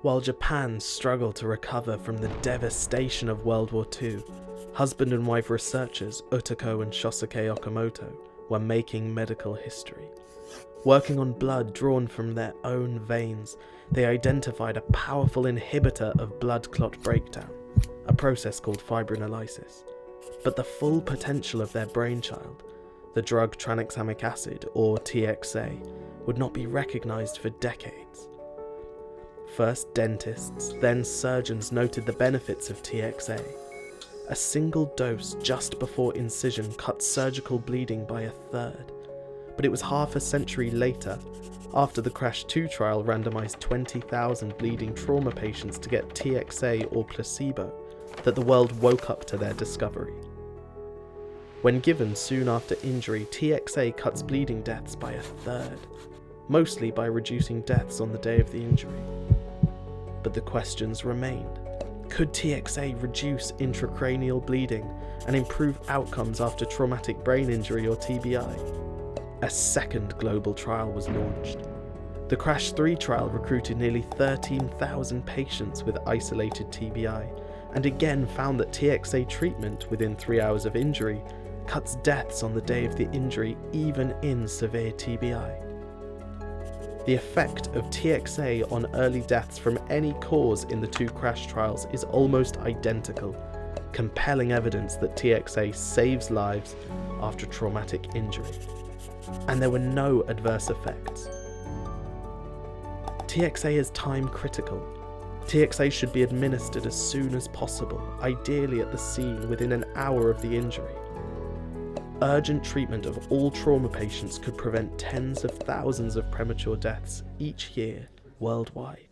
While Japan struggled to recover from the devastation of World War II, husband and wife researchers Utako and Shosuke Okamoto were making medical history. Working on blood drawn from their own veins, they identified a powerful inhibitor of blood clot breakdown, a process called fibrinolysis. But the full potential of their brainchild, the drug tranexamic acid, or TXA, would not be recognized for decades. First dentists, then surgeons noted the benefits of TXA. A single dose just before incision cut surgical bleeding by a third. But it was half a century later, after the CRASH 2 trial randomized 20,000 bleeding trauma patients to get TXA or placebo, that the world woke up to their discovery. When given soon after injury, TXA cuts bleeding deaths by a third, mostly by reducing deaths on the day of the injury. But the questions remained. Could TXA reduce intracranial bleeding and improve outcomes after traumatic brain injury or TBI? A second global trial was launched. The CRASH 3 trial recruited nearly 13,000 patients with isolated TBI, and again found that TXA treatment within 3 hours of injury cuts deaths on the day of the injury even in severe TBI. The effect of TXA on early deaths from any cause in the two CRASH trials is almost identical, compelling evidence that TXA saves lives after traumatic injury. And there were no adverse effects. TXA is time critical. TXA should be administered as soon as possible, ideally at the scene within an hour of the injury. Urgent treatment of all trauma patients could prevent tens of thousands of premature deaths each year worldwide.